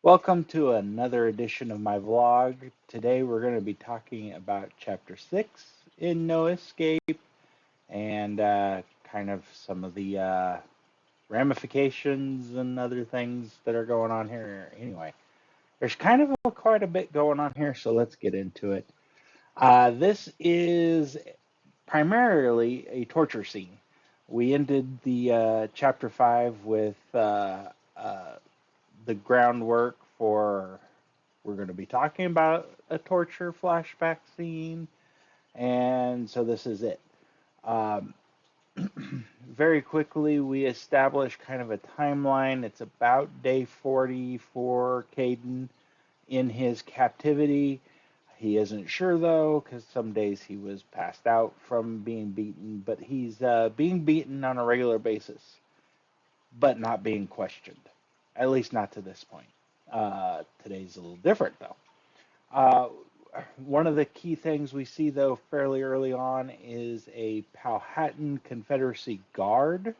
Welcome to another edition of my vlog. Today we're going to be talking about Chapter 6 in No Escape and kind of some of the ramifications and other things that are going on here. Anyway, there's kind of quite a bit going on here, so let's get into it. This is primarily a torture scene. We ended the Chapter 5 with the groundwork for we're going to be talking about a torture flashback scene, and so this is it. Um, Very quickly, we establish kind of a timeline. It's about day 40 for Caden in his captivity. He isn't sure though, because some days he was passed out from being beaten, but he's being beaten on a regular basis, but not being questioned, at least not to this point. Today's a little different though. Uh, One of the key things we see, though, fairly early on is a Powhatan Confederacy guard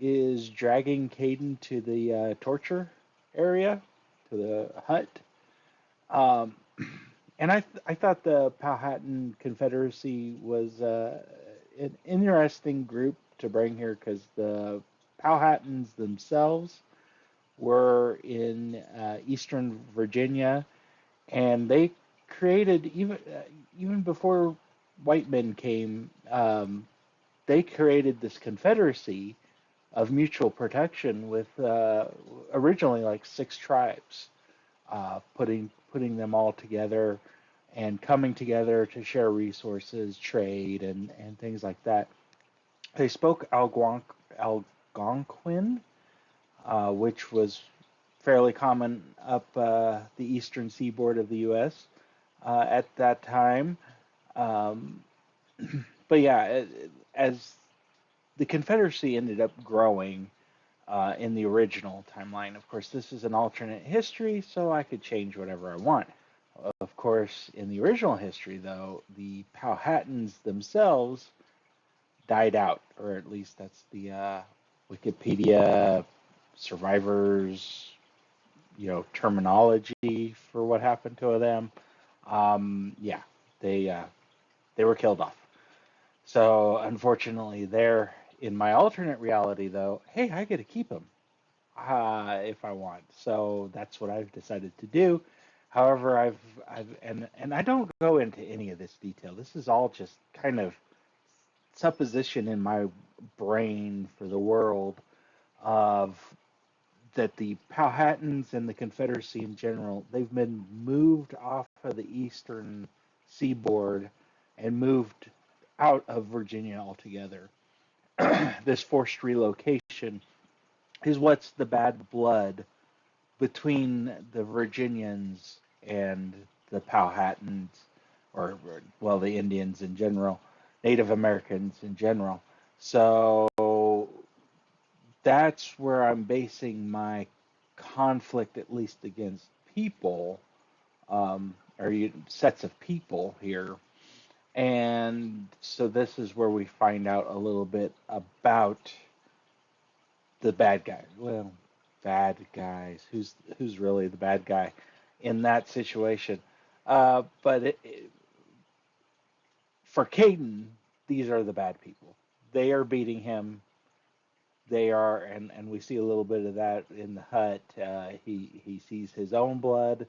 is dragging Caden to the torture area, to the hut. Um, and I thought the Powhatan Confederacy was an interesting group to bring here because the Powhatans themselves were in Eastern Virginia, and they created even before white men came. They created this confederacy of mutual protection with originally like six tribes, putting them all together and coming together to share resources, trade, and things like that. They spoke Algonquin, which was fairly common up the eastern seaboard of the U.S. At that time. Um, but yeah, as the Confederacy ended up growing in the original timeline, of course, this is an alternate history, so I could change whatever I want. Of course, in the original history, though, the Powhatans themselves died out, or at least that's the Wikipedia survivors, terminology for what happened to them. Yeah, they were killed off. So unfortunately, there in my alternate reality, though, hey, I get to keep them if I want. So that's what I've decided to do. However, and I don't go into any of this detail. This is all just kind of supposition in my brain for the world of that the Powhatans and the Confederacy in general, they've been moved off of the eastern seaboard and moved out of Virginia altogether. This forced relocation is what's the bad blood between the Virginians and the Powhatans, or well, the Indians in general, Native Americans in general. So that's where I'm basing my conflict, at least against people, or sets of people here. And so this is where we find out a little bit about the bad guy. Well, bad guys. Who's really the bad guy in that situation? But for Caden, these are the bad people. They are beating him. They are, and we see a little bit of that in the hut. He sees his own blood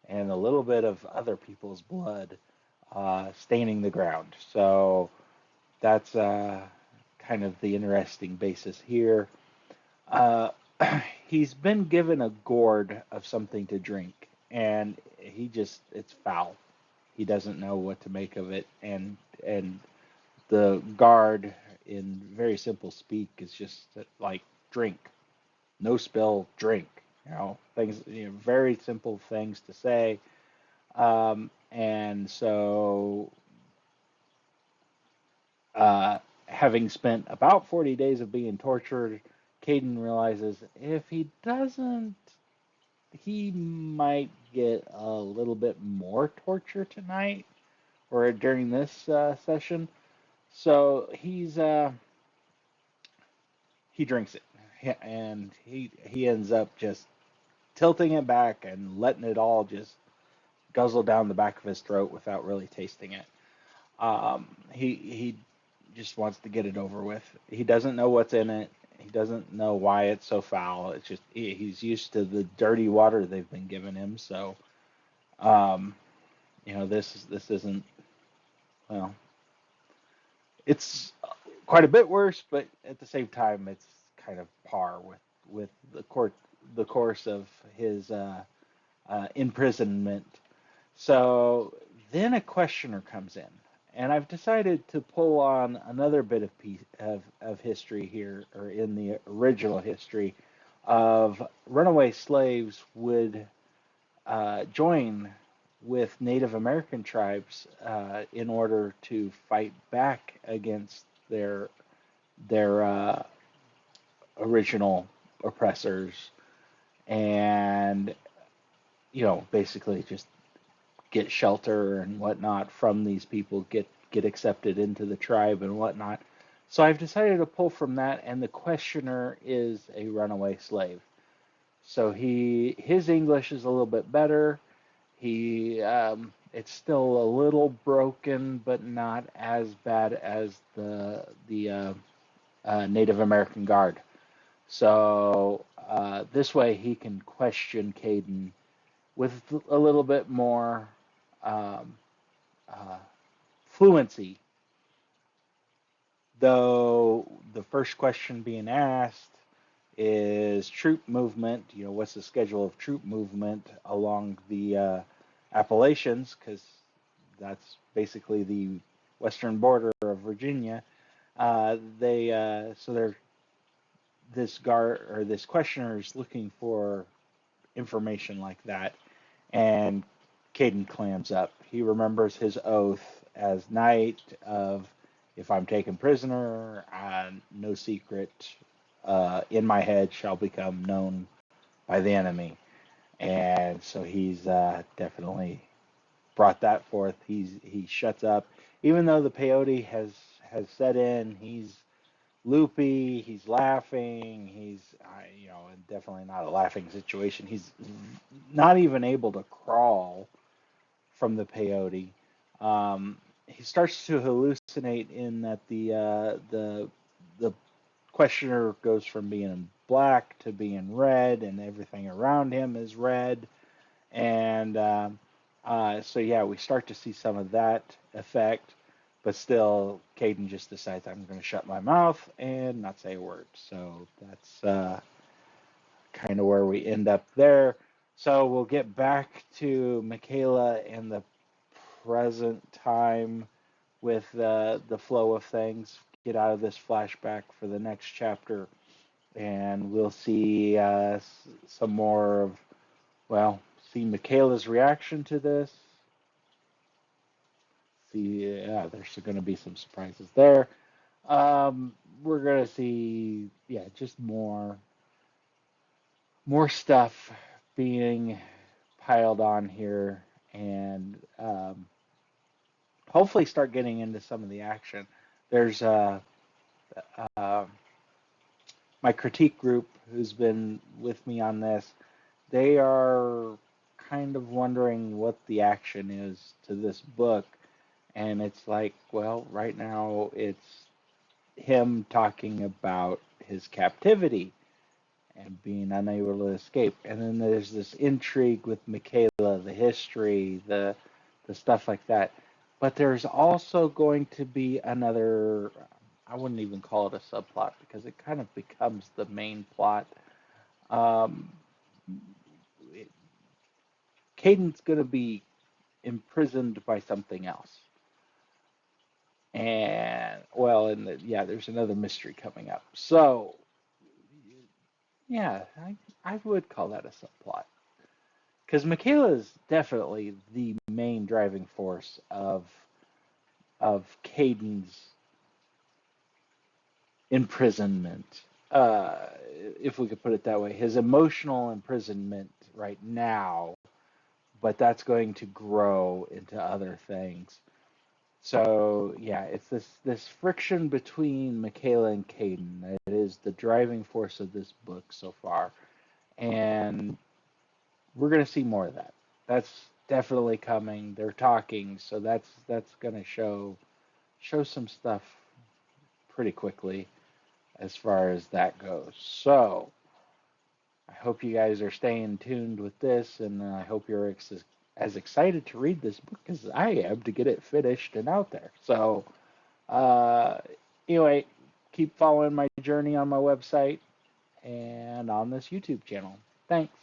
and a little bit of other people's blood staining the ground. So that's kind of the interesting basis here. Uh, he's been given a gourd of something to drink, and it's foul. He doesn't know what to make of it, and the guard, in very simple speak, is just like drink, no spill, drink. Things, very simple things to say. And so, having spent about 40 days of being tortured, Caden realizes if he doesn't, he might get a little bit more torture tonight or during this session. So he drinks it, and he ends up just tilting it back and letting it all just guzzle down the back of his throat without really tasting it. He just wants to get it over with. He doesn't know what's in it. He doesn't know why it's so foul. It's just he's used to the dirty water they've been giving him. So, um, this isn't, well, it's quite a bit worse, but at the same time, it's kind of par with the course of his imprisonment. So then a questioner comes in, and I've decided to pull on another bit of history here, or in the original history, of runaway slaves would join with Native American tribes in order to fight back against their original oppressors, and basically just get shelter and whatnot from these people, get accepted into the tribe and whatnot. So I've decided to pull from that, and the questioner is a runaway slave. So his English is a little bit better. It's still a little broken, but not as bad as the Native American guard. So this way he can question Caden with a little bit more um, uh, fluency. Though the first question being asked is troop movement. What's the schedule of troop movement along the Appalachians? Because that's basically the western border of Virginia. This guard or this questioner is looking for information like that, and Caden clams up. He remembers his oath as knight of, if I'm taken prisoner, no secret in my head shall become known by the enemy. And so he's definitely brought that forth. He shuts up, even though the peyote has set in. He's loopy. He's laughing. He's definitely not a laughing situation. He's not even able to crawl from the peyote. He starts to hallucinate in that the questioner goes from being black to being red, and everything around him is red. And so yeah, we start to see some of that effect, but still, Caden just decides, I'm going to shut my mouth and not say a word. So that's kind of where we end up there. So we'll get back to Michaela in the present time with the flow of things. Get out of this flashback for the next chapter, and we'll see some more of, well, see Michaela's reaction to this. See, yeah, there's going to be some surprises there. We're going to see, yeah, just more stuff being piled on here, and hopefully start getting into some of the action. There's uh, my critique group who's been with me on this. They are kind of wondering what the action is to this book, and it's like, well, right now it's him talking about his captivity and being unable to escape. And then there's this intrigue with Michaela, the history, the stuff like that. But there's also going to be another, I wouldn't even call it a subplot because it kind of becomes the main plot. Um, Caden's going to be imprisoned by something else. And, well, yeah, there's another mystery coming up. So, yeah, I would call that a subplot. Because Michaela is definitely the main driving force of Caden's imprisonment, if we could put it that way. His emotional imprisonment right now, but that's going to grow into other things. So yeah, it's this friction between Michaela and Caden that is the driving force of this book so far, and we're going to see more of that. That's definitely coming. They're talking, so that's going to show some stuff pretty quickly as far as that goes. So I hope you guys are staying tuned with this, and I hope you're as excited to read this book as I am to get it finished and out there. So uh, anyway, keep following my journey on my website and on this YouTube channel. Thanks.